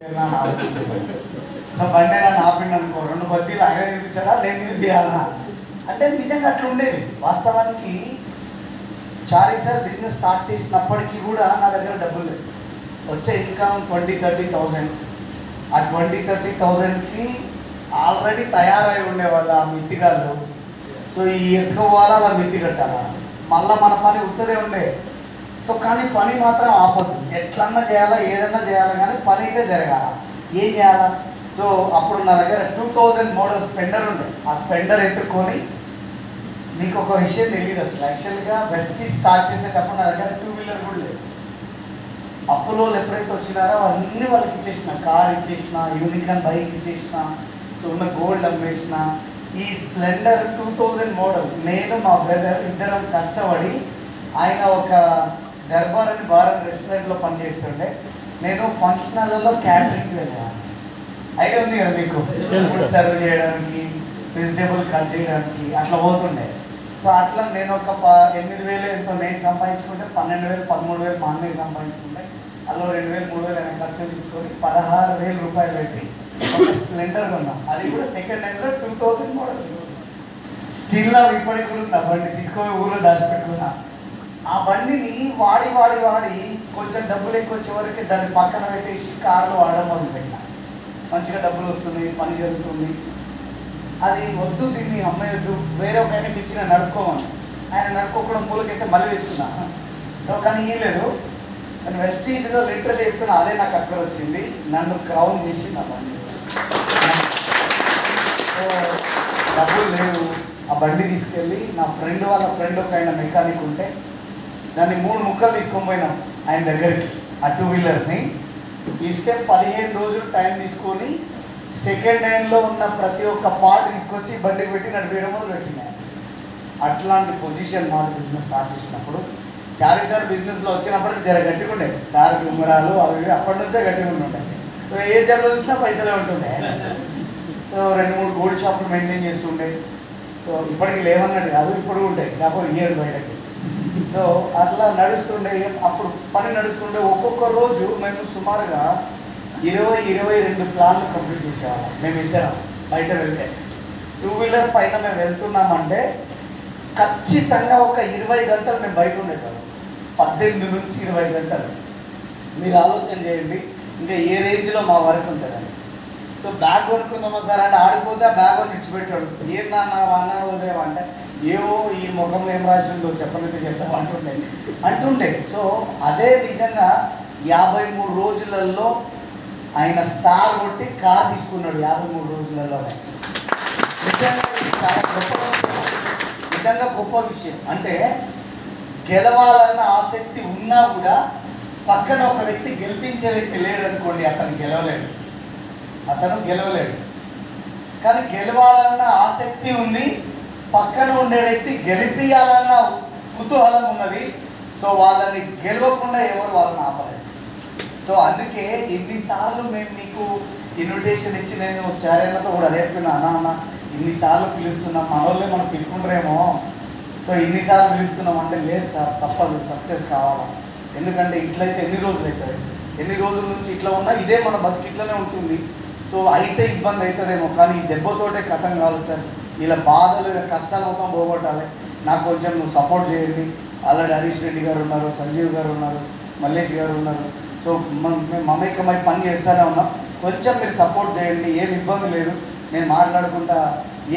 ఆలోచించబోయి so బండి నన్ను ఆపిండి అనుకో 2 బజ్జీలు ఆయన తినిపిస్తాడా నేను తినిపించాలా అంటే నిజంగా అట్లా ఉండేది. వాస్తవానికి చారీ సార్ బిజినెస్ స్టార్ట్ చేసినప్పటికీ కూడా నా దగ్గర డబ్బులు లేదు. వచ్చే ఇన్కమ్ 20-30,000. ఆ 20-30,000కి ఆల్రెడీ తయారై ఉండేవాళ్ళు ఆ మిత్తిగాళ్ళు. సో ఈ ఎక్కువ పోవాలా అలా మిత్తి కట్టాలా, మళ్ళీ మన పని ఉత్తరే ఉండే. సో కానీ పని మాత్రం ఆపొద్దు, ఎట్లన్నా చేయాలా ఏదన్నా చేయాలా కానీ పని అయితే జరగాల. ఏం చేయాలా? సో అప్పుడు నా దగ్గర 2000 మోడల్ స్పెండర్ ఉండే. ఆ స్పెండర్ ఎత్తుకొని మీకు ఒక విషయం తెలియదు అసలు. యాక్చువల్గా వెస్టీ స్టార్ట్ చేసేటప్పుడు నా దగ్గర 2 వీలర్ కూడా లేదు. అప్పులో ఎప్పుడైతే వచ్చినారో అన్నీ వాళ్ళకి ఇచ్చేసిన, కార్ ఇచ్చేసిన, యూనికాన్ బైక్ ఇచ్చేసిన, సో ఉన్న గోల్డ్ అమ్మేసిన. ఈ స్ప్లెండర్ 2000 మోడల్ నేను మా బ్రదర్ ఇద్దరం కష్టపడి, ఆయన ఒక దర్బార్ అని బార్ అండ్ రెస్టారెంట్లో పనిచేస్తుండే, నేను ఫంక్షన్లలో క్యాటరింగ్కి వెళ్ళాను. ఐడియా ఉంది కదా మీకు, ఫుడ్ సర్వ్ చేయడానికి, వెజిటేబుల్ కట్ చేయడానికి అట్లా పోతుండే. సో అట్లా నేను ఒక 8,000 ఎంతో నేను సంపాదించుకుంటే 12,000-13,000 మా అన్నయ్య సంపాదించుకుంటే అందులో 2,000-3,000 ఆయన ఖర్చు తీసుకొని 16,000 రూపాయలు పెట్టి ఒక స్ప్లెండర్ కొన్నాం. అది కూడా సెకండ్ హ్యాండ్లో 2000 మోడల్. స్టిల్ అది ఇప్పటికి కూడా ఉంది. ఆ బండి తీసుకొని ఊళ్ళో దాచిపెట్టుకున్నా. ఆ బండిని వాడి వాడి వాడి కొంచెం డబ్బులు ఎక్కువ వచ్చే వరకు దాన్ని పక్కన పెట్టేసి కార్లో వాడడం మొదలుపెట్టినా. మంచిగా డబ్బులు వస్తుంది, పని జరుగుతుంది. అది వద్దు, దీన్ని అమ్మేయద్దు, వేరే ఒక ఆయనకి ఇచ్చిన నడుపుకోమని. ఆయన నడుపుకోకుండా మూలకేస్తే మళ్ళీ తెచ్చుకున్నా. సో కానీ ఇవ్వలేదు. కానీ వెస్టీజ్లో లిటరల్లీ చెప్తున్నా, అదే నాకు అక్కడ వచ్చింది. నన్ను క్రౌన్ చేసి నా బండి. సో డబ్బులు లేవు. ఆ బండి తీసుకెళ్ళి నా ఫ్రెండ్ వాళ్ళ ఫ్రెండ్ ఒక ఆయన మెకానిక్ ఉంటే దాన్ని 3 ముక్కలు తీసుకొని పోయినాం ఆయన దగ్గరికి. ఆ 2 వీలర్ని ఇస్తే 15 రోజులు టైం తీసుకొని సెకండ్ హ్యాండ్లో ఉన్న ప్రతి ఒక్క పార్ట్ తీసుకొచ్చి బండికి పెట్టి నడిపేయడం మొదలు పెట్టినాయి. అట్లాంటి పొజిషన్ మా బిజినెస్ స్టార్ట్ చేసినప్పుడు. చారీ సార్ బిజినెస్లో వచ్చినప్పటికి జర గట్టిగా ఉండే. సార్ ఉమ్మరాలు అవి అప్పటి నుంచే గట్టిగా ఉంటుండే. సో ఏ జబ్బు చూసినా పైసలే ఉంటుండే. సో 2-3 గోల్డ్ షాపులు మెయింటైన్ చేస్తుండే. సో ఇప్పటికి లేవన్నట్టు కాదు, ఇప్పుడు ఉంటాయి కాకపోతే ఇయ్యడు బయటకి. సో అట్లా నడుస్తుండే. అప్పుడు పని నడుస్తుండే. ఒక్కొక్క రోజు మేము సుమారుగా 20-22 ప్లాన్లు కంప్లీట్ చేసేవాళ్ళం మేము ఇద్దరం. బయట వెళ్తే 2 వీలర్ పైన మేము వెళ్తున్నామంటే ఖచ్చితంగా ఒక 20 గంటలు మేము బయట ఉండేవాళ్ళం. 18 నుంచి 20 గంటలు. మీరు ఆలోచన చేయండి ఇంకా ఏ రేంజ్లో మా వర్క్ ఉంటుందని. సో బ్యాగ్ కొనుక్కుందామా సార్ అంటే ఆడిపోతే ఆ బ్యాగ్ విడిచిపెట్టాడు. ఏందన్నా అన్నా ఉదయం ఏవో ఈ ముఖంలో ఏం రాసి ఉందో చెప్పలేదు చెప్తాం అంటుండే. సో అదే విధంగా 53 రోజులలో ఆయన స్టార్ కొట్టి కార్ తీసుకున్నాడు. 53 రోజులలోనే. నిజంగా గొప్ప విషయం. అంటే గెలవాలన్న ఆసక్తి ఉన్నా కూడా పక్కన ఒక వ్యక్తి గెలిపించే వ్యక్తి లేడు అనుకోండి, అతను గెలవలేడు. కానీ గెలవాలన్న ఆసక్తి ఉంది, పక్కన ఉండే వ్యక్తి గెలిపియాలన్న కుతూహలం ఉన్నది. సో వాళ్ళని గెలవకుండా ఎవరు వాళ్ళని ఆపలేదు. సో అందుకే ఇన్నిసార్లు మేము మీకు ఇన్విటేషన్ ఇచ్చి నేను చారేళ్ళతో కూడా అదే చెప్పిన, అన్న ఇన్నిసార్లు పిలుస్తున్నాం, మన వాళ్ళే మనం పిలుచుకుంటారేమో. సో ఇన్నిసార్లు పిలుస్తున్నాం అంటే లేదు సార్ తప్పదు, సక్సెస్ కావాలా. ఎందుకంటే ఇట్లయితే ఎన్ని రోజులు అవుతుంది, ఎన్ని రోజుల నుంచి ఇట్లా ఉన్నా ఇదే మన బతుకు ఇట్లనే ఉంటుంది. సో అయితే ఇబ్బంది అవుతుందేమో, కానీ ఈ దెబ్బతోటే కథం కావాలి సార్. ఇలా బాధలు కష్టాలు మొత్తం పోగొట్టాలి, నాకు కొంచెం నువ్వు సపోర్ట్ చేయండి. ఆల్రెడీ హరీష్ రెడ్డి గారు ఉన్నారు, సంజీవ్ గారు ఉన్నారు, మల్లేష్ గారు ఉన్నారు. సో మేము మమేకమై పని చేస్తూనే ఉన్నాం. కొంచెం మీరు సపోర్ట్ చేయండి, ఏం ఇబ్బంది లేదు. నేను మాట్లాడుకుంటా.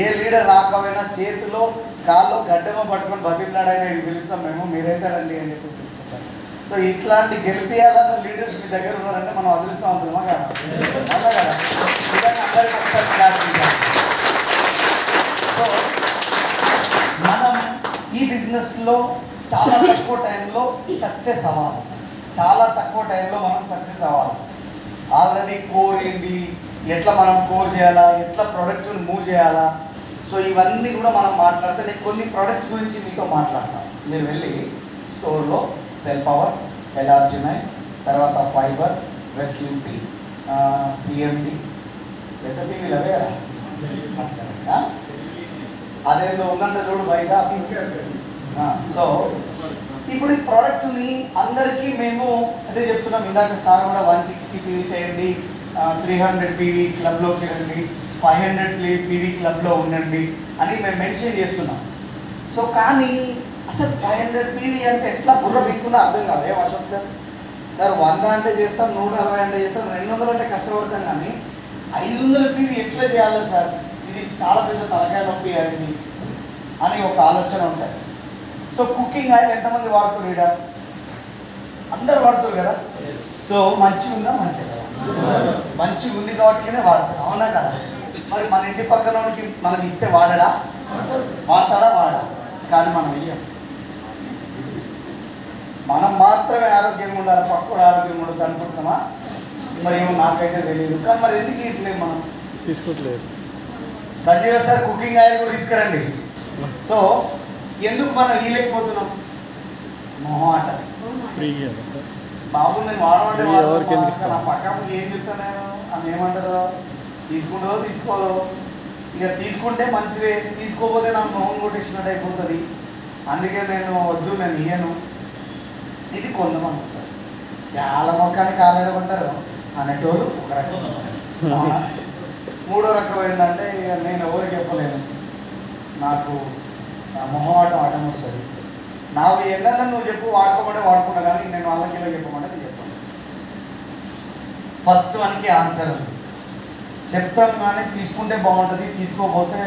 ఏ లీడర్ రాకపోయినా చేతిలో కాల్లో గడ్డమో పట్టుకొని బతికినాడని పిలుస్తాం మేము, మీరైతే రండి అని చెప్పి పిలుస్తుంటాం. సో ఇట్లాంటి గెలిపియాలన్న లీడర్స్ మీ దగ్గర ఉన్నారంటే మనం అదృష్టవంతులమా కదా? అలా కదా? ఇవన్నీ అందరికీ ఒకసారి క్లాస్ ఇవ్వాలి. సో మనం ఈ బిజినెస్లో చాలా తక్కువ టైంలో సక్సెస్ అవ్వాలి. ఆల్రెడీ కోర్ ఏంటి, ఎట్లా మనం కోర్ చేయాలా, ఎట్లా ప్రొడక్ట్ని మూవ్ చేయాలా. సో ఇవన్నీ కూడా మనం మాట్లాడితే నేను కొన్ని ప్రొడక్ట్స్ గురించి మీతో మాట్లాడతాను. మీరు వెళ్ళి స్టోర్లో సెల్ పవర్, ఎలార్జినైన్, తర్వాత ఫైబర్, వెస్లింపి, సిఎండి, పెద్ద టీవీలు అవే అదేదో ఉందంటే చూడు పైసా. సో ఇప్పుడు ఈ ప్రోడక్ట్ని అందరికీ మేము అదే చెప్తున్నాం. ఇందాక సార్ కూడా 160 చేయండి, 300 పీవీ క్లబ్లోకి రండి, 500 పీవీ క్లబ్లో ఉండండి అని మేము మెన్షన్ చేస్తున్నాం. సో కానీ అసలు 500 పీవీ అంటే ఎట్లా బుర్ర బిక్కున్నా అర్థం కాదు. ఏం అశోక్ సార్ 100 అంటే చేస్తాం, 160 అంటే చేస్తాం, 200 అంటే కష్టపడతాం, కానీ 500 పీవీ ఎట్లా చేయాలి సార్, ఇది చాలా పెద్ద తలకాయ నొప్పి అయింది అని ఒక ఆలోచన ఉంటుంది. సో కుకింగ్ ఆయిల్ ఎంతమంది వాడుతున్నారు ఇక్కడ? అందరు వాడుతారు కదా. సో మంచిగా ఉందా? మంచిగా మంచిగా ఉంది కాబట్టినే వాడతారు, అవునా కదా? మరి మన ఇంటి పక్కనకి మనం ఇస్తే వాడడా? వాడతాడా? వాడా. కానీ మనం ఇయ్యం. మనం మాత్రమే ఆరోగ్యంగా ఉండాలి, పక్కడు ఆరోగ్యంగా ఉండదు అనుకుంటున్నామా? మరి ఏమో నాకైతే తెలియదు. కానీ మరి ఎందుకు ఇట్లేదు? మనం తీసుకోవట్లేదు. సంజీవ సార్ కుకింగ్ ఆయిల్ కూడా తీసుకురండి. సో ఎందుకు మనం ఇయ్యలేకపోతున్నాం? మొహమాట. బాబు నేను వాడమంటే నా పక్కన ఏం చెప్తాను నేను, అని ఏమంటారు? తీసుకుంటో తీసుకోదో, ఇక తీసుకుంటే మంచిదే, తీసుకోకపోతే నాకు మొహం కొట్టించినట్టు అయిపోతుంది. అందుకే నేను వద్దు, నేను ఇయ్యను. ఇది కొంతమంది ఉంటారు. చాలా మొక్కని కాలేకుంటారు అనేటోళ్ళు ఒక రకం. మూడో రకం ఏంటంటే ఇక నేను ఎవరికి చెప్పలేను, నాకు మొహమాటం ఆటం వస్తుంది. నాకు ఎన్నన్నా నువ్వు చెప్పు, వాడుకోమంటే వాడుకుంటా, కానీ నేను వాళ్ళకి ఇలా చెప్పమంటే నేను చెప్పాను. ఫస్ట్ వన్కి ఆన్సర్ ఉంది, చెప్తాం కానీ తీసుకుంటే బాగుంటుంది, తీసుకోకపోతే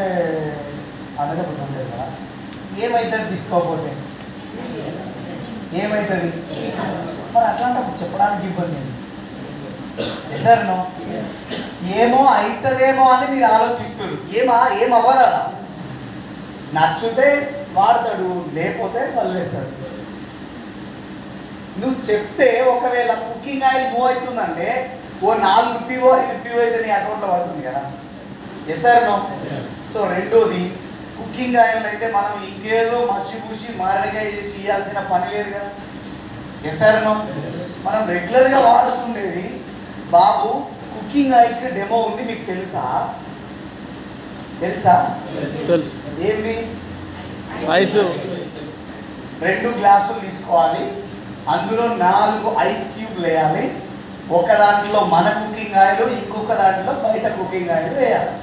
అలాగే ఉంటుంది కదా. ఏమవుతుంది తీసుకోకపోతే? ఏమవుతుంది? మరి అట్లాంటప్పుడు చెప్పడానికి ఇబ్బంది ఏంటి? సార్ నో ఏమో అవుతుందేమో అని మీరు ఆలోచిస్తారు. ఏమవ్వదా? నచ్చితే వాడతాడు, లేకపోతే వదిలేస్తాడు. నువ్వు చెప్తే ఒకవేళ కుకింగ్ ఆయిల్ మూవ్ అవుతుందంటే ఓ 4 పీవో 5 పీవో అయితే నీ అకౌంట్లో పడుతుంది కదా. Yes sir no. సో రెండోది, కుకింగ్ ఆయిల్ అయితే మనం ఇంకేదో మసిపూసి మారడికాయ చేసి ఇవ్వాల్సిన పని లేదు కదా. Yes sir no. మనం రెగ్యులర్గా వాడుతుండేది. బాబు కుకింగ్ ఆయిల్కి డెమో ఉంది, మీకు తెలుసా? తెలుసా? తెలుసు. ఏంది? ఐస్ 2 గ్లాసులు తీసుకోవాలి, అందులో 4 ఐస్ క్యూబ్లు వేయాలి. ఒక దాంట్లో మన కుకింగ్ ఆయిల్, ఇంకొక దాంట్లో బయట కుకింగ్ ఆయిల్ వేయాలి.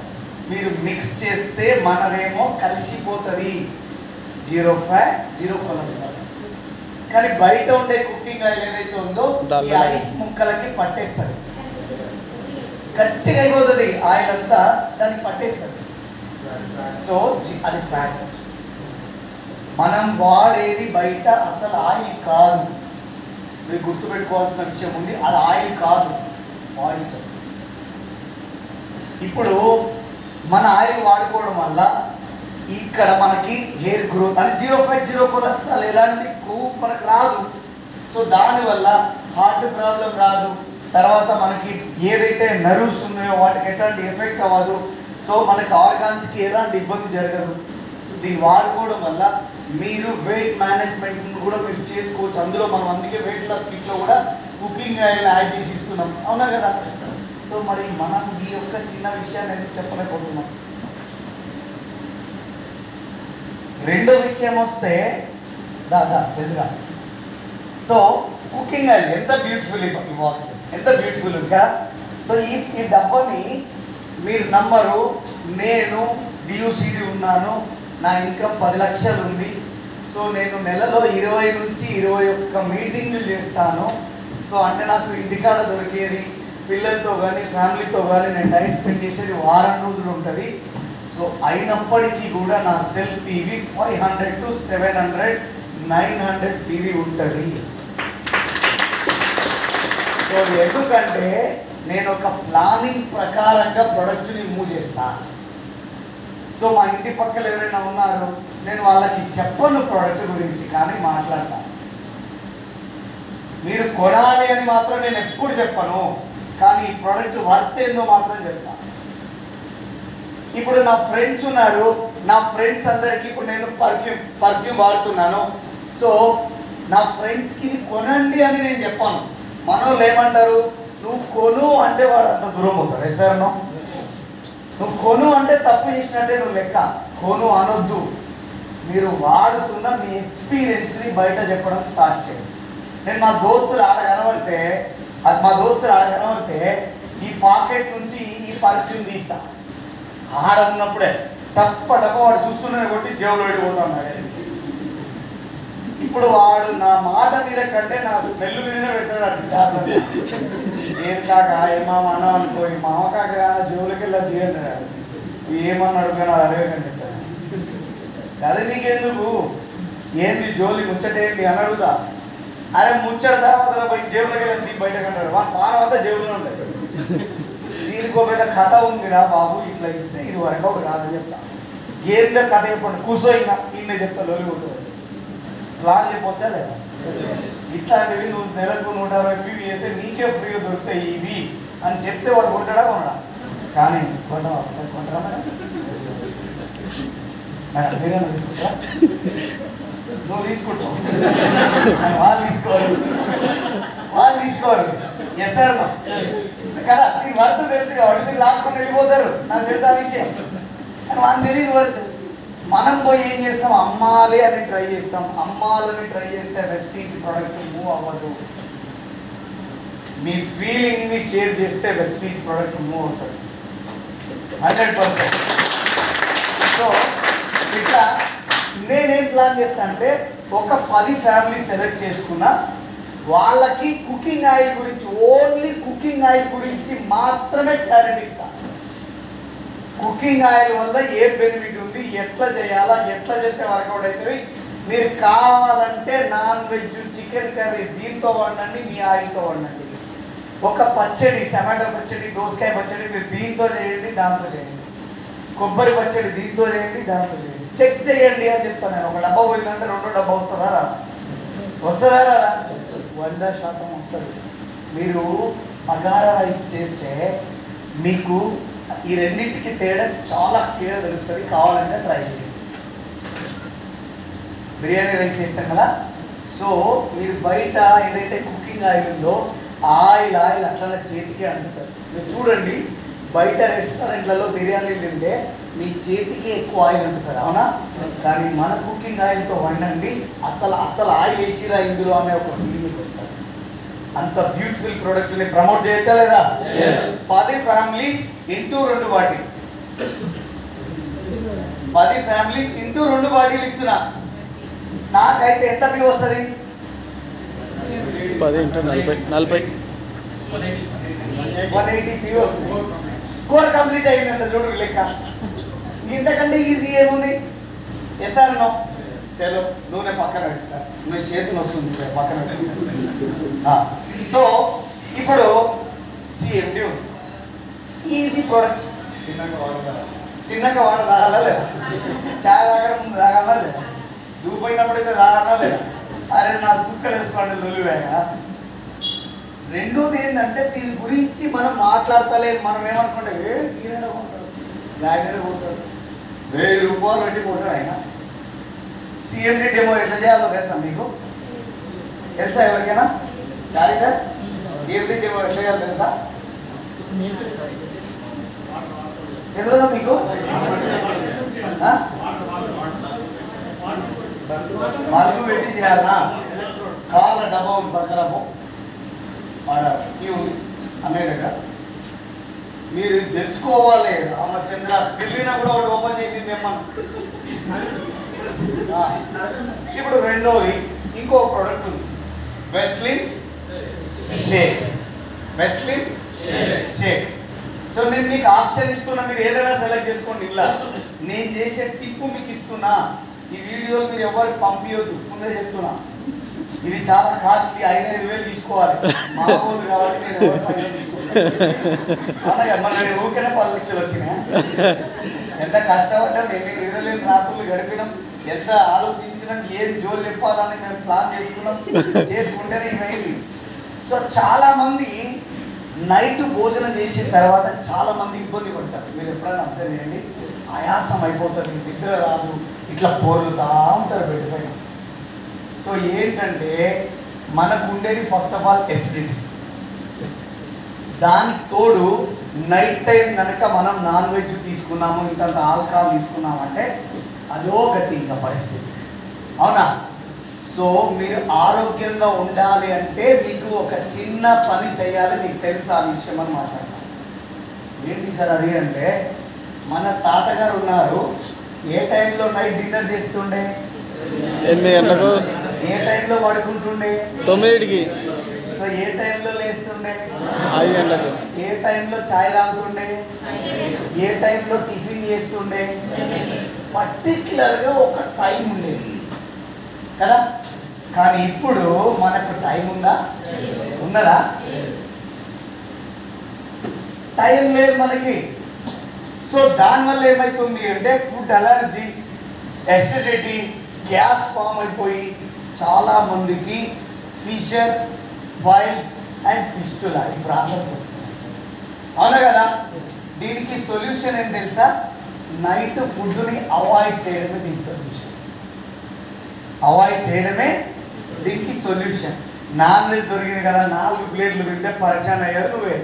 మీరు మిక్స్ చేస్తే మనదేమో కలిసిపోతుంది, 0 ఫ్యాట్ 0 కొలెస్ట్రాల్. కానీ బయట ఉండే కుకింగ్ ఆయిల్ ఏదైతే ఉందో ఈ ఐస్ ముక్కలకి పట్టేస్తుంది, గట్టిగా అయిపోతుంది ఆయిల్ అంతా, దానికి పట్టేస్తుంది. సో అది ఫ్యాట్. మనం వాడేది బయట అసలు ఆయిల్ కాదు. మీరు గుర్తుపెట్టుకోవాల్సిన విషయం ఉంది, అది ఆయిల్ కాదు, ఆయిల్స్. ఇప్పుడు మన ఆయిల్ వాడుకోవడం వల్ల ఇక్కడ మనకి హెయిర్ గ్రోత్ అని 0 ఫ్యాట్ 0 కొలెస్ట్రాల్ ఎలాంటి కొవ్వు మనకు రాదు. సో దానివల్ల హార్ట్ ప్రాబ్లం రాదు. తర్వాత మనకి ఏదైతే నర్వ్స్ ఉన్నాయో వాటికి ఎట్లాంటి ఎఫెక్ట్ అవ్వదు. సో మనకి ఆర్గాన్స్కి ఎలాంటి ఇబ్బంది జరగదు. సో దీన్ని వాడుకోవడం వల్ల మీరు వెయిట్ మేనేజ్మెంట్ కూడా మీరు చేసుకోవచ్చు. అందులో మనం అందుకే వెయిట్ లాస్ కిట్లో కూడా కుకింగ్ ఆయిల్ యాడ్ చేసి ఇస్తున్నాం, అవునా కదా? సో మరి మనం ఈ యొక్క చిన్న విషయాన్ని ఎందుకు చెప్పలేకపోతున్నాం? రెండో విషయం వస్తే జల్దిగా. సో కుకింగ్ ఆయిల్ ఎంత బ్యూటిఫుల్ ఈ బాక్స్, ఎంత బ్యూటిఫుల్ ఇంకా. సో ఈ డబ్బాని మీరు నమ్మరు, నేను డియూసిడి ఉన్నాను, నా ఇన్కమ్ 10 లక్షలు ఉంది. సో నేను నెలలో 20 నుంచి 21 మీటింగ్లు చేస్తాను. సో అంటే నాకు ఇంటికాడ దొరికేది పిల్లలతో కానీ ఫ్యామిలీతో కానీ నేను టైం స్పెండ్ చేసేది వారం రోజులు ఉంటుంది. సో అయినప్పటికీ కూడా నా సెల్ పీవీ 500 to 700 900 పీవీ ఉంటుంది. సో ఎందుకంటే నేను ఒక ప్లానింగ్ ప్రకారంగా ప్రొడక్ట్ని మూవ్ చేస్తాను. సో మా ఇంటి పక్కన ఎవరైనా ఉన్నారు, నేను వాళ్ళకి చెప్పను ప్రోడక్ట్ గురించి, కానీ మాట్లాడతాను. మీరు కొనాలి అని మాత్రం నేను ఎప్పుడు చెప్పను, కానీ ఈ ప్రోడక్ట్ వర్త్ ఏందో మాత్రం చెప్తాను. ఇప్పుడు నా ఫ్రెండ్స్ ఉన్నారు, నా ఫ్రెండ్స్ అందరికీ ఇప్పుడు నేను పర్ఫ్యూమ్ వాడుతున్నాను. సో నా ఫ్రెండ్స్కి కొనండి అని నేను చెప్పాను. మనోళ్ళు ఏమంటారు, నువ్వు కొను అంటే వాడు అంత దూరం అవుతాడు. ఎస్ఆర్నో, నువ్వు కొను అంటే తప్పు చేసినట్టే నువ్వు లెక్క. కొను అనొద్దు, మీరు వాడుతున్న మీ ఎక్స్పీరియన్స్ని బయట చెప్పడం స్టార్ట్ చేయండి. నేను మా దోస్తులు ఆడ కనబడితే ఈ పాకెట్ నుంచి ఈ పర్ఫ్యూమ్ తీస్తా. ఆడ ఉన్నప్పుడే టప్ప వాడు చూస్తూనే కొట్టి జేబులో వెళ్ళిపోతాడు. ఇప్పుడు వాడు నా మాట మీద కంటే నా స్మెల్ మీదనే పెట్టాడు. ఏం కాక ఏమామన్నా అనుకో, ఈ మామ కాక జోలికి వెళ్ళా తీయంటాడు. ఏమన్నాడు కానీ అది అడగని చెప్తాను. అదే నీకెందుకు, ఏంది జోలి ముచ్చటేంది అని అడుగుతా. అరే ముచ్చట తర్వాత పోయి జేబులోకి వెళ్ళి బయటకు అంటాడు. వాడు పానం అంతా జేబులో ఉంటాడు. దీనికి ఒక పెద్ద కథ ఉందిరా బాబు, ఇట్లా ఇస్తే ఇది వర్కౌట్ కాదని చెప్తా. ఏందో కథ చెప్పండి, కూర్చో ఇంకా ఇన్నే చెప్తా. లోలి ఉంటుంది ప్లాన్ చెప్పొచ్చా లేదా? ఇట్లాంటివి నువ్వు నెలకు 160 వేస్తే నీకే ఫ్రీగా దొరుకుతాయి ఇవి అని చెప్తే వాడు కొంటాడా కొనడా? కానీ కొంటావా? ఒకసారి కొంటారా మేడం? మేడం మీరేనా తీసుకుంటారా? నువ్వు తీసుకుంటావు, వాళ్ళు తీసుకోరు, వాళ్ళు తీసుకోరు. ఎస్ సార్ కదా, దీని వర్త్ తెలుసు కాబట్టి మీరు లాక్కొని వెళ్ళిపోతారు. నాకు తెలుసా విషయం, కానీ వాళ్ళు తెలియని వర్త్. మనం పోయి ఏం చేస్తాం, అమ్మాలి అని ట్రై చేస్తాం. అమ్మాలని ట్రై చేస్తే వెస్టీజ్ ప్రోడక్ట్ మూవ్ అవ్వదు. మీ ఫీలింగ్ని షేర్ చేస్తే వెస్టీజ్ ప్రోడక్ట్ మూవ్ అవుతుంది 100%. సో ఇట్లా నేనేం ప్లాన్ చేస్తాను అంటే, ఒక 10 ఫ్యామిలీ సెలెక్ట్ చేసుకున్నా, వాళ్ళకి కుకింగ్ ఆయిల్ గురించి, ఓన్లీ కుకింగ్ ఆయిల్ గురించి మాత్రమే క్లారిటీ ఇస్తాను. కుకింగ్ ఆయిల్ వల్ల ఏ బెనిఫిట్ ఉంది, ఎట్లా చేయాలా, ఎట్లా చేస్తే వర్కౌట్ అవుతుంది. మీరు కావాలంటే నాన్ వెజ్ చికెన్ కర్రీ దీంతో వండండి, మీ ఆయిల్తో వండండి. ఒక పచ్చడి, టమాటో పచ్చడి, దోసకాయ పచ్చడి మీరు దీంతో చేయండి, దాంతో చేయండి. కొబ్బరి పచ్చడి దీంతో చేయండి, దాంతో చేయండి. చెక్ చేయండి అని చెప్తాను నేను. ఒక డబ్బా పోయిందంటే 2వ డబ్బా వస్తుందా రా? వస్తుందా రాదా? 100% వస్తుంది. మీరు బగారా రైస్ చేస్తే మీకు ఈ రెండింటికి తేడా చాలా క్లియర్ తెలుస్తుంది. కావాలంటే ట్రై చేయండి. బిర్యానీ రైస్ చేస్తాం కదా, సో మీరు బయట ఏదైతే కుకింగ్ ఆయిల్ ఉందో ఆయిల్ అట్లా చేతికి అంటుతారు. మీరు చూడండి, బయట రెస్టారెంట్లలో బిర్యానీలు తింటే మీ చేతికి ఎక్కువ ఆయిల్ అంటుతుంది, అవునా? కానీ మన కుకింగ్ ఆయిల్తో వండండి, అసలు ఆయిల్ వేసిరా ఇందులో అనే ఒక ఫీలింగ్ వస్తుంది. అంత బ్యూటిఫుల్ ప్రోడక్ట్ని ప్రమోట్ చేయొచ్చా లేదా? 10 families into 2 bottle, 10 families into 2 bottle ఇస్తున్నా. నాకైతే ఎంత బిల్ వస్తుంది? 10 × 40 180 పీ వస్తుంది. కోర్ కంప్లీట్ అయిందంట చూడు లెక్క. ఇంతకంటే ఈజీ ఏముంది? Yes or no? చలో నూనె పక్కన పెట్టి సార్, నువ్వు చేతిని వస్తుంది పక్కన పెట్టి. సో ఇప్పుడు సిఎండి ఉంది, ఈజీ ప్రోడక్ట్. తిన్నాక వాడు తాగాలా లేదా? చాయ్ తాగడం ముందు తాగాలా లేదా? దూపోయినప్పుడైతే తాగాలా లేదా? అరే నా చుక్కలు వేసుకోండి లొలివేగా. రెండోది ఏంటంటే, దీని గురించి మనం మాట్లాడతలేము. మనం ఏమనుకుంటే ఈయన కొంటాడు, గాయనే పోతాడు, 1000 రూపాయలు పెట్టి పోతాడు ఆయన. సిఎండి డెమో ఎట్లా చేయాలో తెలుసా మీకు? తెలుసా ఎవరికైనా? చారీ సార్, సిఎండి డెమో ఎట్లా చేయాలో తెలుసా? తెలియదా మీకు? మలుపు పెట్టి చేయాలనా? కార్ల డబ్బా పక్కరము అన్నయ్య, మీరు తెలుసుకోవాలి. రామచంద్ర స్పిల్లినా కూడా ఒకటి ఓపెన్ చేసింది ఏమన్నా. ఇప్పుడు రెండోది ఇంకో ప్రోడక్ట్ ఉంది, వెస్లిన్ షేక్. వెస్లిన్ షేక్. సో నేను మీకు ఆప్షన్ ఇస్తున్నా, మీరు ఏదైనా సెలెక్ట్ చేసుకోండి. ఇలా నేను చేసే టిప్పు మీకు ఇస్తున్నా. ఈ వీడియోలు మీరు ఎవరికి పంపించొద్దు, ముందే చెప్తున్నా. ఇది చాలా కాస్ట్లీ, 5,000 తీసుకోవాలి. మామూలు కాబట్టి నేను ఎవరు 5,000 తీసుకుంటాను. మన ఊరికనే 10 లక్షలు వచ్చినాయి. ఎంత కష్టపడ్డాం, ఎన్ని నిద్రలేని రాత్రులు గడిపినాం, ఎంత ఆలోచించినాం, ఏం జోలు చెప్పాలని మేము ప్లాన్ చేసుకుంటేనే ఇవైంది. సో చాలామంది నైట్ భోజనం చేసిన తర్వాత చాలామంది ఇబ్బంది పడతారు. మీరు ఎప్పుడైనా అబ్జర్వ్ చేయండి, ఆయాసం అయిపోతుంది, నిద్ర రాదు, ఇట్లా పొరులుతా ఉంటారు బెడ్ పైన. సో ఏంటంటే మనకు ఉండేది ఫస్ట్ ఆఫ్ ఆల్ ఎసిడిటీ. దానికి తోడు నైట్ టైం కనుక మనం నాన్ వెజ్ తీసుకున్నాము, ఇంత ఆల్కహాల్ తీసుకున్నామంటే అదో గతి ఇంకా పరిస్థితి, అవునా? సో మీరు ఆరోగ్యంగా ఉండాలి అంటే మీకు ఒక చిన్న పని చేయాలి. మీకు తెలుసా ఆ విషయం అని మాట్లాడతాను. ఏంటి సార్ అది అంటే, మన తాతగారు ఉన్నారు, ఏ టైంలో నైట్ డిన్నర్ చేస్తుండే, 8 గంటలకు, ఏ టైంలో పడుకుంటుండే, 9కి, సో ఏ టైంలో లేస్తుండే, 5 గంటలకు, ఏ టైంలో చాయ్ తాగుతుండే, ఏ టైంలో టిఫిన్ చేస్తుండే, పర్టికులర్గా ఒక టైం ఉండేది కదా. కానీ ఇప్పుడు మనకు టైం ఉందా, ఉన్నదా? టైం లేదు మనకి. సో దానివల్ల ఏమవుతుంది అంటే food allergies, acidity, gas form అయిపోయి చాలా మందికి ఫిషర్, బాయిల్స్ అండ్ ఫిస్టులా ఈ ప్రాబ్లమ్స్ వస్తున్నాయి. అవునా కదా? దీనికి సొల్యూషన్ ఏం తెలుసా? నైట్ ఫుడ్ని అవాయిడ్ చేయడమే దీనికి సొల్యూషన్. అవాయిడ్ చేయడమే దీనికి సొల్యూషన్. నాన్ వెజ్ దొరికింది కదా, 4 ప్లేట్లు తింటే పరిశాన్ అయ్యారు నువ్వే.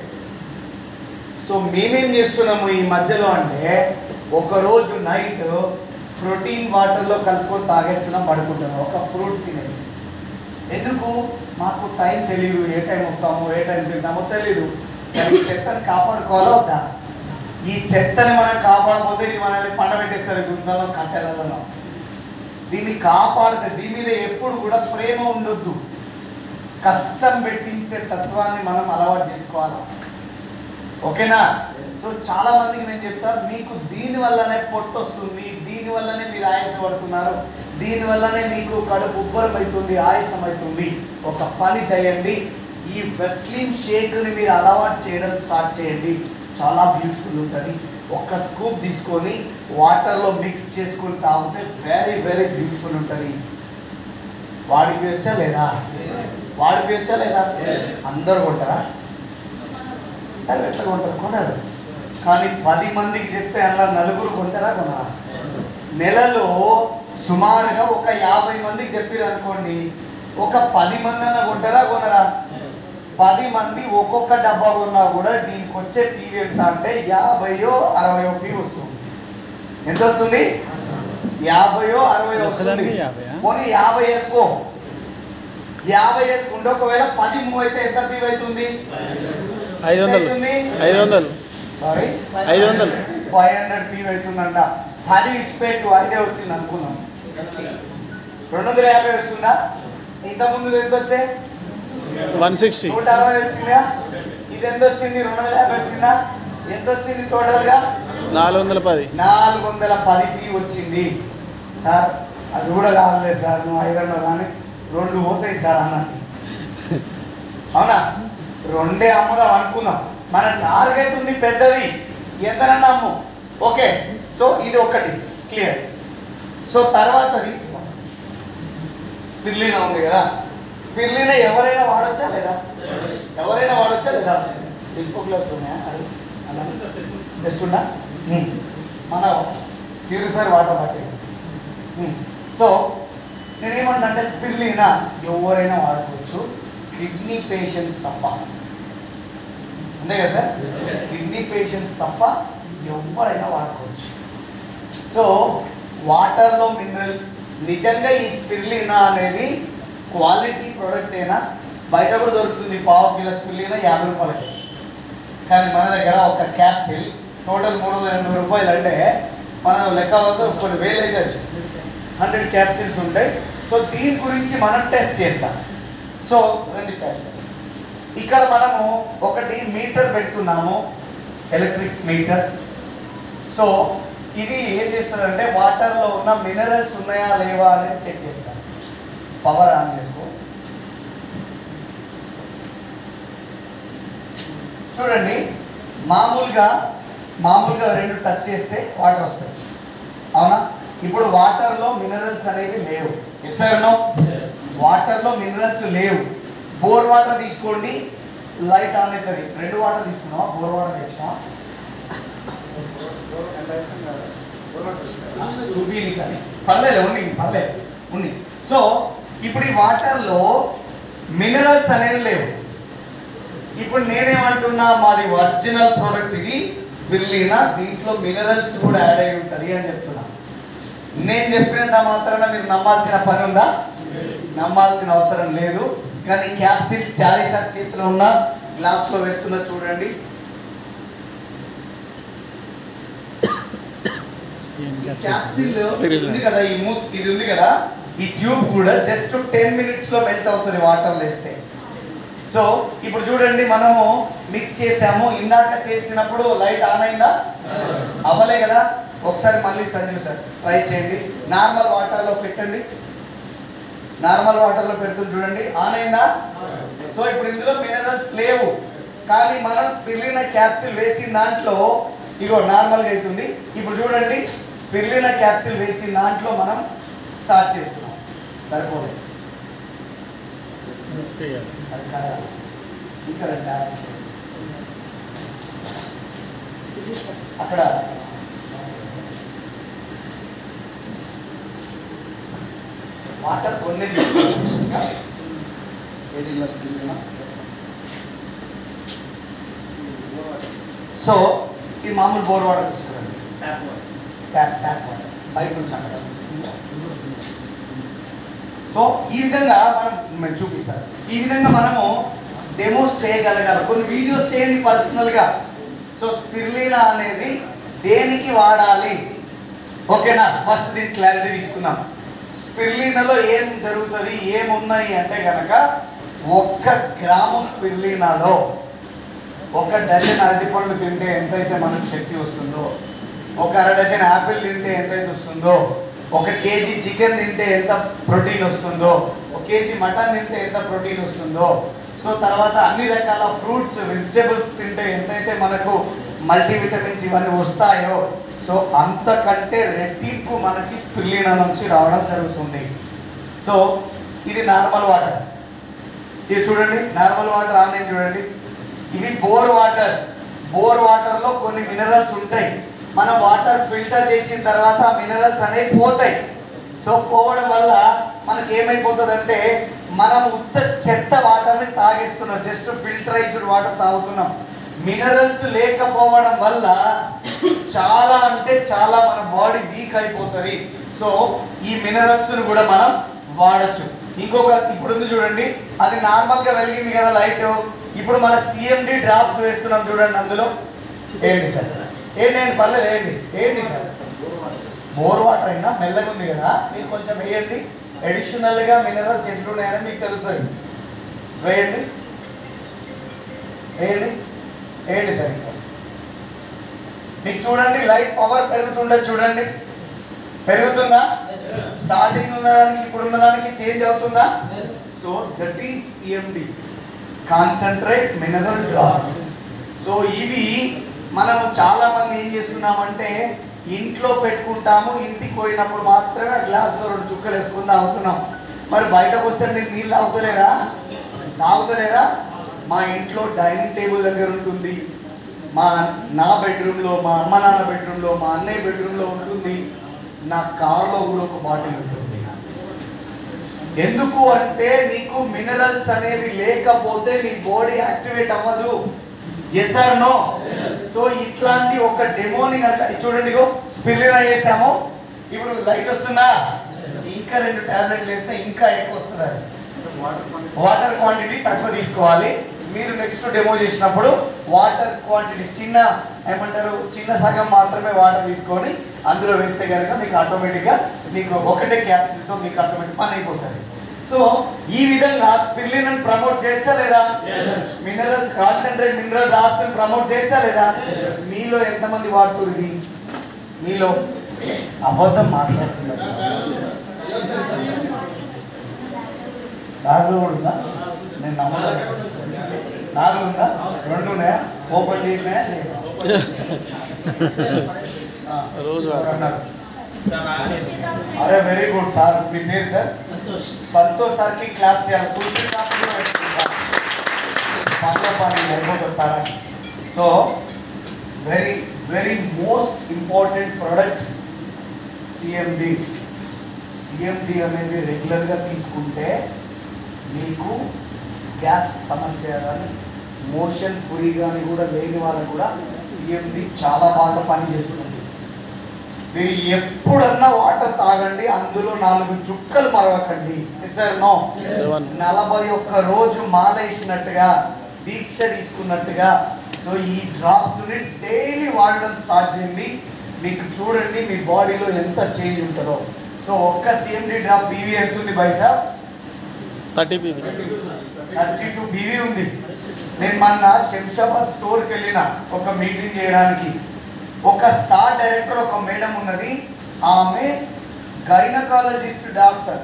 సో మేమేం చేస్తున్నాము ఈ మధ్యలో అంటే, ఒకరోజు నైట్ ప్రోటీన్ వాటర్లో కలుపుకొని తాగేస్తున్నాం, పడుకుంటున్నాం ఒక ఫ్రూట్ తినేసి. ఎందుకు? మాకు టైం తెలియదు, ఏ టైం వస్తామో ఏ టైం తింటామో తెలియదు. ఈ చెత్తని కాపాడుకోవాలా వద్దా? ఈ చెత్తని మనం కాపాడకపోతే ఇది మనల్ని పండబెట్టేస్తుంది గుంతలో, కట్టెలలో. దీన్ని కాపాడితే దీని మీద ఎప్పుడు కూడా ప్రేమ ఉండొద్దు. కష్టం పెట్టించే తత్వాన్ని మనం అలవాటు చేసుకోవాలి. ఓకేనా? సో చాలా మందికి నేను చెప్తాను, మీకు దీనివల్లనే పొట్టు వస్తుంది, దీనివల్లనే మీరు ఆయాసం పడుతున్నారు, దీనివల్లనే మీకు కడుపు ఉబ్బరం అవుతుంది, ఆయాసం అవుతుంది. ఒక పని చేయండి, ఈ వెస్లీమ్ షేక్ని మీరు అలవాటు చేయడం స్టార్ట్ చేయండి. చాలా బ్యూటిఫుల్ ఉంటుంది. ఒక స్కూప్ తీసుకొని వాటర్లో మిక్స్ చేసుకొని తాగితే వెరీ వెరీ బ్యూటిఫుల్ ఉంటుంది. వాడిపోయొచ్చా లేదా? వాడిపోయొచ్చా లేదా? అందరూ కొంటారా? ఎట్లా కొంటారు? కొనరు. కానీ 10 మందికి చెప్తే అలా 4 కొంటారా? కొనరా? నెలలో సుమారుగా ఒక 50 మందికి చెప్పారు అనుకోండి, ఒక 10 మంది అన్న కొంటారా? కొనరా? 10 మంది ఒక్కొక్క డబ్బా కొన్నా కూడా దీనికి వచ్చే పీవీ ఎంత అంటే 50-60 పీవీ వస్తుంది. ఎంత వస్తుంది? 50-60 వస్తుంది. పోనీ 50 వేసుకో, 50 వేసుకుంటే ఒకవేళ 10 మూవ్ అయితే ఎంత పీవీ అవుతుంది? 500. సారీ, 500 పీవీ అవుతుందంట. 10 ఇస్పెట్టు 5 వచ్చింది అనుకున్నాం, 250 వస్తుందా? ఇంతకుముందు ఎంత వచ్చాయి? 160. 160 వచ్చిందా? ఇది ఎంత వచ్చింది? 250 వచ్చిందా? ఎంత వచ్చింది టోటల్గా? 410 పీ వచ్చింది. సార్ అది కూడా కావట్లేదు సార్, నువ్వు 500 కానీ 2 పోతాయి సార్ అన్నట్టు. అవునా? 2 అమ్ముదాం అనుకుందాం, మన టార్గెట్ ఉంది పెద్దది, ఎంతనన్నా అమ్ము. ఓకే, సో ఇది ఒకటి క్లియర్. సో తర్వాతది స్పిర్లినా ఉంది కదా, స్పిర్లినా ఎవరైనా వాడొచ్చా లేదా? ఎవరైనా వాడొచ్చా లేదా? డిస్కో గ్లాస్ ఉన్నాయా? తెలుసుందా? మన ప్యూరిఫైర్ వాటర్ బట్టి. సో నేనేమంటా అంటే స్పిర్లినా ఎవరైనా వాడుకోవచ్చు, కిడ్నీ పేషెంట్స్ తప్ప. అంతే కదా సార్? కిడ్నీ పేషెంట్స్ తప్ప ఎవరైనా వాడుకోవచ్చు. సో వాటర్లో మినరల్, నిజంగా ఈ స్పిర్లినా అనేది క్వాలిటీ ప్రోడక్ట్ అయినా బయట కూడా దొరుకుతుంది. పావు కిలో స్పిర్లినా 50 రూపాయలకి. కానీ మన దగ్గర ఒక క్యాప్సిల్ టోటల్ 380 రూపాయలు. అంటే మనం లెక్క అవసరం కొన్ని వేలు అయితే 100 క్యాప్సిల్స్ ఉంటాయి. సో దీని గురించి మనం టెస్ట్ చేస్తాం. సో 2 చేస్తాం. ఇక్కడ మనము ఒకటి మీటర్ పెడుతున్నాము, ఎలక్ట్రిక్ మీటర్. సో ఇది ఏం చేస్తుందంటే వాటర్లో ఉన్న మినరల్స్ ఉన్నాయా లేవా అనేది చెక్ చేస్తాం. పవర్ ఆన్ చేసుకో. చూడండి, మామూలుగా 2 టచ్ చేస్తే వాటర్ వస్తాయి. అవునా? ఇప్పుడు వాటర్లో మినరల్స్ అనేవి లేవు. Yes or no? వాటర్లో మినరల్స్ లేవు. బోర్ వాటర్ తీసుకోండి, లైట్ ఆన్ అవుతుంది. 2 వాటర్ తీసుకున్నావా? బోర్ వాటర్ తెచ్చినా చూపి కానీ పర్లేదు, ఉంది. సో ఇప్పుడు ఈ వాటర్లో మినరల్స్ అనేవి లేవు. ఇప్పుడు నేనేమంటున్నా, మాది ఒరిజినల్ ప్రోడక్ట్ ఇది స్పిర్లినా, దీంట్లో మినరల్స్ కూడా యాడ్ అయి ఉంటుంది అని చెప్తున్నా. నేను చెప్పినంత మాత్రాన మీరు నమ్మాల్సిన పని ఉందా? నమ్మాల్సిన అవసరం లేదు. కానీ క్యాప్సిల్ చారీ సార్ చేతిలో ఉన్న గ్లాస్లో వేస్తున్నా చూడండి. క్యాప్సిల్ ఉంది కదా, ఈ మూత్ ఇది ఉంది కదా, ఈ ట్యూబ్ కూడా జస్ట్ 10 minutes లో మెల్ట్ అవుతుంది వాటర్ వేస్తే. సో ఇప్పుడు చూడండి, మనము మిక్స్ చేసాము. ఇందాక చేసినప్పుడు లైట్ ఆన్ అయిందా? అవ్వలే కదా. ఒకసారి మళ్ళీ సంజు సార్ ట్రై చేయండి. నార్మల్ వాటర్లో పెట్టండి. నార్మల్ వాటర్లో పెడుతుంది చూడండి, ఆన్ అయిందా? సో ఇప్పుడు ఇందులో మినరల్స్ లేవు, కానీ మనం స్పిరులినా క్యాప్సిల్ వేసిన దాంట్లో ఇగో నార్మల్గా అవుతుంది. ఇప్పుడు చూడండి, స్పిరులినా క్యాప్సిల్ వేసిన దాంట్లో మనం స్టార్ట్ చేస్తున్నాం. సరిపోలేదు, అది కదా ఇక్కడ అక్కడ వాటర్ కొన్ని ఏది ఇలా స్పిరులినా. సో ఇది మామూలు బోర్ వాటర్ తీసుకోండి, ట్యాప్ వాటర్ బయట నుంచి అక్కడ. సో ఈ విధంగా మనం చూపిస్తారు. ఈ విధంగా మనము డెమోస్ చేయగలగాలి. కొన్ని వీడియోస్ చేయండి పర్సనల్గా. సో స్పిరులినా అనేది దేనికి వాడాలి, ఓకేనా? ఫస్ట్ దీని క్లారిటీ తీసుకుందాం. స్పిరులినాలో ఏం జరుగుతుంది, ఏమున్నాయి అంటే కనుక 1 గ్రాము స్పిరులినాలో 1 డజన్ అరటిపండ్లు తింటే ఎంతైతే మనకు శక్తి వస్తుందో, 1 అర డజన్ యాపిల్ తింటే ఎంతైతే వస్తుందో, 1 కేజీ చికెన్ తింటే ఎంత ప్రోటీన్ వస్తుందో, 1 కేజీ మటన్ తింటే ఎంత ప్రోటీన్ వస్తుందో, సో తర్వాత అన్ని రకాల ఫ్రూట్స్ వెజిటేబుల్స్ తింటే ఎంతైతే మనకు మల్టీవిటమిన్స్ ఇవన్నీ వస్తాయో, సో అంతకంటే రెట్టింపు మనకి స్పిరులినా నుంచి రావడం జరుగుతుంది. సో ఇది నార్మల్ వాటర్. ఇది చూడండి, నార్మల్ వాటర్ ఆన్ అయింది చూడండి. ఇవి బోర్ వాటర్. బోర్ వాటర్లో కొన్ని మినరల్స్ ఉంటాయి. మనం వాటర్ ఫిల్టర్ చేసిన తర్వాత మినరల్స్ అనేవి పోతాయి. సో పోవడం వల్ల మనకి ఏమైపోతుంది అంటే మనం ఉత్త చెత్త వాటర్ని తాగేస్తున్నాం, జస్ట్ ఫిల్టరైజ్డ్ వాటర్ తాగుతున్నాం. మినరల్స్ లేకపోవడం వల్ల చాలా అంటే చాలా మన బాడీ వీక్ అయిపోతుంది. సో ఈ మినరల్స్ని కూడా మనం వాడచ్చు. ఇంకొక ఇప్పుడు ఉంది చూడండి, అది నార్మల్గా వెలిగింది కదా లైట్. ఇప్పుడు మన CMD డ్రాప్స్ వేస్తున్నాం చూడండి. అందులో ఏంటి సార్, ఏంటి పర్లేదు, ఏంటి సార్, బోర్ వాటర్ అయినా మెల్లగా ఉంది కదా, మీరు కొంచెం వేయండి. అడిషనల్గా మినరల్స్ ఎట్లున్నాయని మీకు తెలుస్తుంది. వేయండి సార్. ఇంకా మీకు చూడండి లైట్ పవర్ పెరుగుతుండదు చూడండి. పెరుగుతుందా? స్టార్టింగ్ ఉన్నదానికి ఇప్పుడు ఉన్నదానికి చేంజ్ అవుతుందా? So that is CMD, concentrate mineral drops. So ఇవి మనము చాలా మంది ఏం చేస్తున్నామంటే ఇంట్లో పెట్టుకుంటాము, ఇంటికి పోయినప్పుడు మాత్రమే గ్లాసులో 2 చుక్కలు వేసుకుని తాగుతున్నాం. మరి బయటకు వస్తే మీరు నీళ్ళు తాగుతలేరా? మా ఇంట్లో డైనింగ్ టేబుల్ దగ్గర ఉంటుంది, నా బెడ్రూమ్లో, మా అమ్మ నాన్న బెడ్రూమ్లో, మా అన్నయ్య బెడ్రూమ్లో ఉంటుంది, నా కార్లో కూడా ఒక బాటిల్ ఉంటుంది. ఎందుకు అంటే నీకు మినరల్స్ అనేవి లేకపోతే నీ బాడీ యాక్టివేట్ అవ్వదు. Yes or no? సో ఇట్లాంటి ఒక డెమోని కనుక చూడండి, స్పిరులినా చేసాము, ఇప్పుడు లైట్ వస్తుందా? ఇంకా 2 టాబ్లెట్లు వేస్తే ఇంకా ఎక్కువ వస్తుంది. వాటర్ క్వాంటిటీ తక్కువ తీసుకోవాలి. మీరు నెక్స్ట్ డెమో చేసినప్పుడు వాటర్ క్వాంటిటీ చిన్న సగం మాత్రమే వాటర్ తీసుకొని అందులో వేస్తే కనుక మీకు ఆటోమేటిక్గా మీకు ఒకటే క్యాప్సిల్తో మీకు ఆటోమేటిక్ పని అయిపోతుంది. సో ఈ విధంగా స్పిరులినాను ప్రమోట్ చేయొచ్చా లేదా? Minerals, concentrate mineral drops promote చేయొచ్చా లేదా? మీలో ఎంతమంది వాడుతున్నారు? ఇది మీలో అబద్ధం మాట్లాడుతున్నారు. నాగులు కూడా ఉందా? నేను నమ్మలేదు. నాగులు ఉందా? 2 ఉన్నాయా? ఓపెన్ చేసినాయా? రోజు అరే వెరీ గుడ్ సార్. మీ పేరు సార్? సంతోష్ సార్ కి క్లాప్ చేయాలి. Sir. So very very most important product CMD అనేది రెగ్యులర్గా తీసుకుంటే మీకు గ్యాస్ సమస్య కానీ మోషన్ ఫ్రీ కానీ కూడా లేని వాళ్ళకు కూడా CMD చాలా బాగా పనిచేస్తుంది. మీరు ఎప్పుడన్నా వాటర్ తాగండి, అందులో 4 చుక్కలు మరవకండి. సార్ నో 41 రోజు మాలేసినట్టుగా దీక్ష తీసుకున్నట్టుగా. సో ఈ డ్రాప్స్ని డైలీ వాడడం స్టార్ట్ చేయండి. మీకు చూడండి మీ బాడీలో ఎంత చేంజ్ ఉంటుందో. సో ఒక్క సిఎండి డ్రాప్ బీవీ ఎంత ఉంది బై సార్? 30 పీవీ 32 బీవీ ఉంది. నేను మొన్న శంషాబాద్ స్టోర్కి వెళ్ళిన ఒక మీటింగ్ చేయడానికి. ఒక స్టార్ డైరెక్టర్ ఒక మేడం ఉన్నది, ఆమె gynaecologist doctor.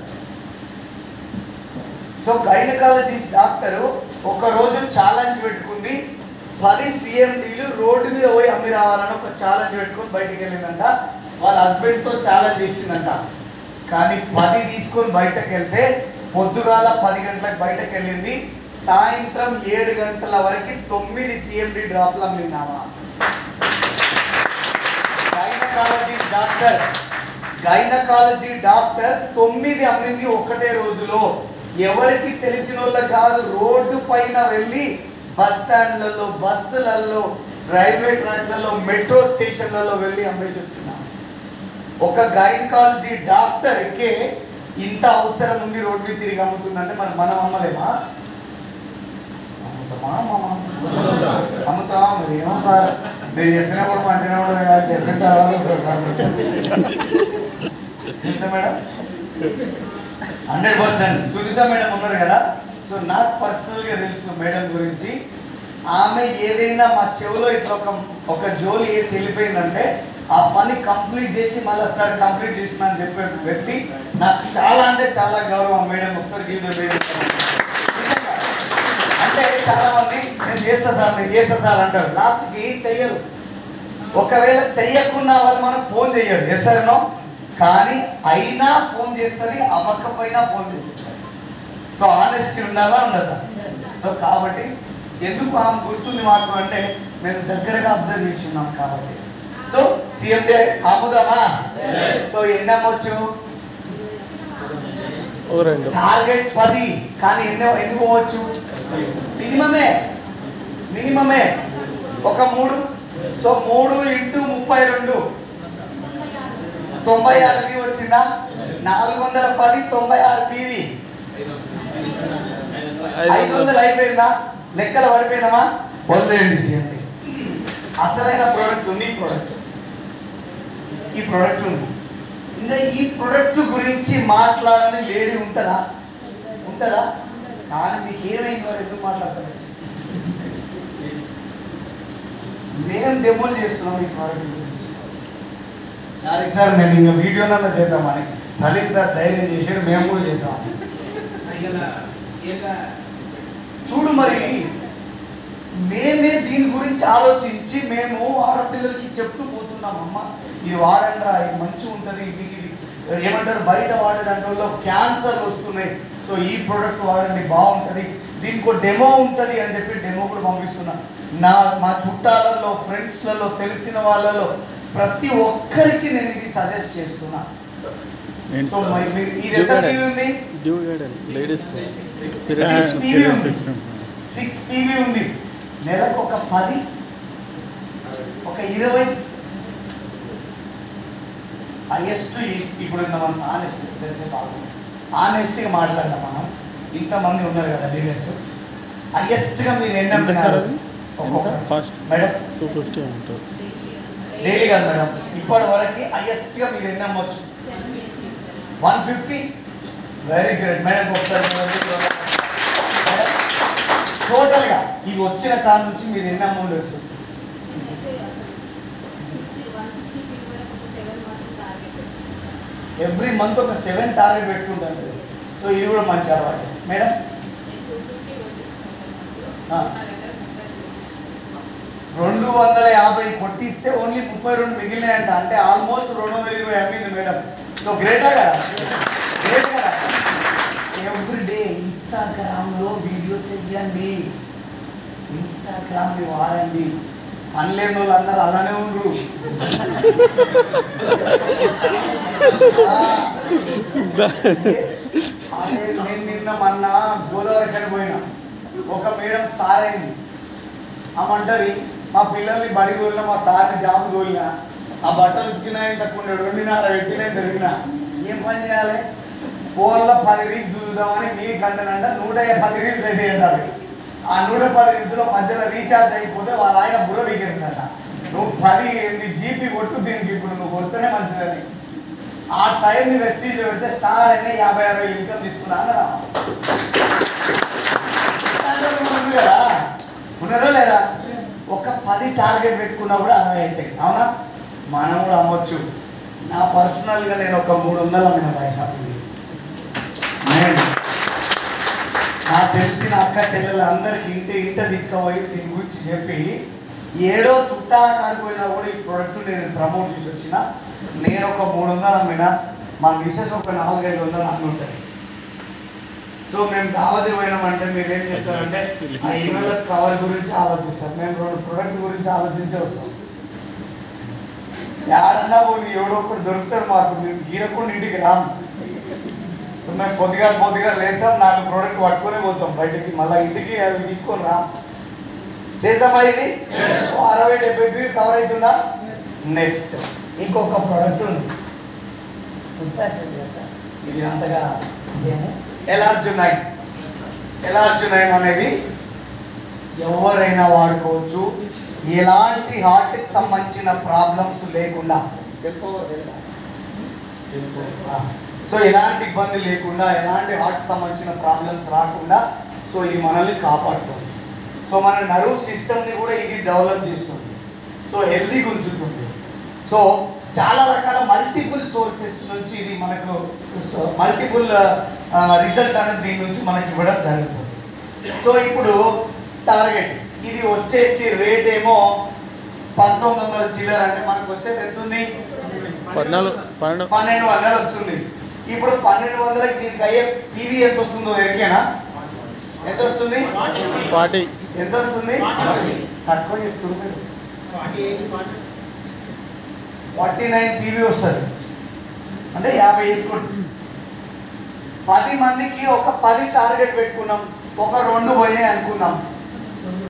So gynaecologist doctor ఒక రోజు ఛాలెంజ్ పెట్టుకుంది, 10 సిఎండీలు రోడ్డు మీద పోయి అమ్మి రావాలని ఒక ఛాలెంజ్ పెట్టుకొని బయటికి వెళ్ళిందంట. వాళ్ళ హస్బెండ్తో ఛాలెంజ్ చేసిందంట. కానీ 10 తీసుకొని బయటకు వెళ్తే పొద్దుగాల 10 గంటలకు బయటకు వెళ్ళింది, సాయంత్రం 7 గంటల వరకు 9 సిఎండి డ్రాప్లు అమ్మిందామా. గైనకాలజీ డాక్టర్ 9 అమ్మింది ఒకటే రోజులో. ఎవరికి తెలిసిన వాళ్ళ కాదు, రోడ్డు పైన వెళ్ళి బస్ స్టాండ్లలో, బస్సులలో, రైల్వే ట్రాక్లలో, మెట్రో స్టేషన్లలో వెళ్ళి అమ్మేసి వచ్చిన ఒక గైనకాలజీ డాక్టర్కే ఇంత అవసరం ఉంది రోడ్డు మీద తిరిగి అమ్ముతుందంటే మనం అమ్మలేమా? అమ్ముతామా? మరి ఏమో సార్ మీరు చెప్పినప్పుడు మంచిగా ఉండదు, చెప్పిన మేడం 100%. సునీత మేడం ఉన్నారు కదా. సో నాకు పర్సనల్గా తెలుసు మేడం గురించి. ఆమె ఏదైనా మా చెవిలో ఇట్లా ఒక జోలి వేసి వెళ్ళిపోయిందంటే ఆ పని కంప్లీట్ చేసి మళ్ళీ సార్ కంప్లీట్ చేసిన అని చెప్పే వ్యక్తి. నాకు చాలా అంటే చాలా గౌరవం మేడం. ఒకసారి గివ్ అంటే చాలా మంది నేను చేస్తా సార్ అంటారు, లాస్ట్కి చెయ్యరు. ఒకవేళ చెయ్యకున్నా వాళ్ళు మనకు ఫోన్ చెయ్యరు, ఎస్ఆర్నో, కానీ అయినా ఫోన్ చేస్తుంది, అవ్వకపోయినా ఫోన్ చేసేస్తారు. సో ఆనెస్టీ ఉండాలా ఉండదా? సో కాబట్టి ఎందుకు ఆమె గుర్తుంది మాకు అంటే మేము దగ్గరగా అబ్జర్వ్ చేసి ఉన్నాం కాబట్టి. So CMD అమ్ముదామా? సో ఎన్ని అమ్మవచ్చు? టార్గెట్ 10, కానీ ఎందుకు పోవచ్చు? మినిమమే ఒక 3. సో 3 × 32 96 పీవీ వచ్చిందా? 410 96 పీవీ 500 అయిపోయిందా? లెక్కలు పడిపోయినామా? వదిలేయండి సిఎండి. అసలైన ప్రోడక్ట్ ఉంది, ఈ ప్రోడక్ట్ ఉంది. ఇంకా ఈ ప్రోడక్ట్ గురించి మాట్లాడని లేడీ ఉంటుందా? కానీ మీకు ఏమైంది వారు ఎందుకు మాట్లాడతారు? మేము డెమో చేస్తున్నాం ఈ ప్రోడక్ట్ గురించి. సరే సార్ మేము ఇంకా వీడియోలో చేద్దామని సలీం సార్ ధైర్యం చేసాడు, మేము కూడా చేసాం. చూడు మరి మేమే దీని గురించి ఆలోచించి మేము ఆడపిల్లలకి చెప్తూ పోతున్నాం, అమ్మ ఇది వాడండిరా, ఇది మంచిగా ఉంటుంది, మీకు ఇది ఏమంటారు బయట వాడే దాంట్లో క్యాన్సర్ వస్తున్నాయి, సో ఈ ప్రోడక్ట్ వాడండి బాగుంటుంది, దీనికి డెమో ఉంటుంది అని చెప్పి డెమో కూడా పంపిస్తున్నా. మా చుట్టాలలో, ఫ్రెండ్స్లలో, తెలిసిన వాళ్ళలో ప్రతి ఒక్కరికి నేను ఇది సజెస్ట్ చేస్తున్నా. సో ఇది ఎంత టీవీ ఉంది? 6 పీవీ ఉంది. నెలకు ఒక 10, ఒక 20 హైయెస్ట్. ఇప్పుడు మనం ఆనెస్ట్ చేసే బాగుంది, ఆనెస్ట్గా మాట్లాడతాం. మనం ఇంతమంది ఉన్నారు కదా లీడర్స్, హైయెస్ట్గా మీరు ఎన్ని అమ్మినారు? మేడం 250 ఉంటుంది డైలీ కాదు మేడం, ఇప్పటి వరకు హైయెస్ట్గా మీరు ఎన్ని అమ్మవచ్చు? 150. Very great madam. ఒకసారి టోటల్గా ఇవి వచ్చిన కాడ నుంచి మీరు ఎన్ని అమౌంట్ వచ్చు? ఎవ్రీ మంత్ ఒక 7 టార్గెట్ పెట్టుకుంటాను. సో ఇది కూడా మంచి అలవాటు మేడం. 250 కొట్టిస్తే ఓన్లీ 32 మిగిలినాయంట. అంటే ఆల్మోస్ట్ 220 అమ్మింది మేడం. సో గ్రేటా కదా? ఎవ్రీడే ఇన్స్టాగ్రామ్లో వీడియో చెయ్యండి, ఇన్స్టాగ్రామ్ని వాడండి. పనిలేని వాళ్ళు అందరూ అలానే ఉండరు. నేను మొన్న గోదావరికి పోయినా, ఒక మేడం స్టార్ అయింది. ఆమంటది మా పిల్లల్ని బడి తోలినా, మా సార్ని జాబ్ తోలినా, ఆ బట్టలు ఉతికినా తక్కువ వండినా పెట్టినా తిరిగినా, ఏం పని చేయాలి? ఫోన్లో 10 రీల్స్ చూద్దామని మీ కంటనంట 110 రీల్స్ అయితే ఉండాలి. ఆ 110 రీల్స్లో మధ్యలో రీఛార్జ్ అయిపోతే వాళ్ళ ఆయన బుర్ర వీకేసిందట. నువ్వు 10 నీ జీపీ కొట్టు దీనికి, ఇప్పుడు నువ్వు కొడితేనే మంచిదని. ఆ టైంని వెస్టీజ్ పెడితే స్టార్ అనే 50-60 ఇన్కమ్ తీసుకున్నా కదా. కదా ఉన్నారా లేరా? ఒక 10 టార్గెట్ పెట్టుకున్నా కూడా 60 అవుతాయి. అవునా? మనం కూడా అమ్మొచ్చు. నా పర్సనల్గా నేను ఒక 300 అమ్మిన పైసాలు. నేను నాకు తెలిసిన అక్క చెల్లెలు అందరికి ఇంట తీసుకుపోయి దీని గురించి చెప్పి ఏడో చుట్టాల కాడిపోయినా కూడా ఈ ప్రోడక్ట్ నేను ప్రమోట్ చేసి వచ్చిన. నేను ఒక 300 అమ్మిన, మా మిస్సెస్ ఒక 400-500 అమ్మి ఉంటుంది. సో మేము దావతి పోయినామంటే మీరు ఏం చేస్తారంటే ఆ ఈమెయిల్ కవర్ గురించి ఆలోచిస్తారు, మేము 2 ప్రోడక్ట్ గురించి ఆలోచించే వస్తాం. ఏడన్నా పోనీ ఎవడో ఒకటి దొరుకుతాడు మాకు, మేము గీరకుండా ఇంటికి రాము. సో మేము పొద్దుగా లేస్తాం, 4 ప్రోడక్ట్ పట్టుకునే పోతాం బయటికి, మళ్ళీ ఇంటికి అవి తీసుకొని రా. చేస్తామా ఇది? 60-70 కవర్ అవుతుందా? నెక్స్ట్ ఇంకొక ప్రోడక్ట్ ఉంది, ఫుడ్ ప్యాచ్ చేస్తా. ఇది అంతగా చేయము. ఎలార్జునైన్ అనేది ఎవరైనా వాడుకోవచ్చు, ఎలాంటి హార్ట్కి సంబంధించిన ప్రాబ్లమ్స్ లేకుండా. సో ఎలాంటి ఇబ్బంది లేకుండా, ఎలాంటి హార్ట్కి సంబంధించిన ప్రాబ్లమ్స్ రాకుండా సో ఇది మనల్ని కాపాడుతుంది. సో మన నర్వ్ సిస్టమ్ని కూడా ఇది డెవలప్ చేస్తుంది, సో హెల్తీగా ఉంచుతుంది. సో చాలా రకాల మల్టిపుల్ సోర్సెస్ నుంచి ఇది మనకు మల్టిపుల్ రిజల్ట్ అనేది దీని నుంచి మనకి ఇవ్వడం జరుగుతుంది. సో ఇప్పుడు టార్గెట్ ఇది వచ్చేసి రేట్ ఏమో 1900 చిల్లర, అంటే మనకు వచ్చేది ఎంత ఉంది? 1200 వస్తుంది. ఇప్పుడు 1200కి దీనికి అయ్యే పీవీ ఎంత వస్తుందో ఎరికేనా? ఎంత వస్తుంది? 40. ఎంత వస్తుంది? తక్కువ చెప్తున్నారు, 49 పీవీ వస్తుంది. అంటే 50 వేసుకోండి. 10 మందికి ఒక 10 టార్గెట్ పెట్టుకున్నాం, ఒక 2 పోయినాయి అనుకున్నాం.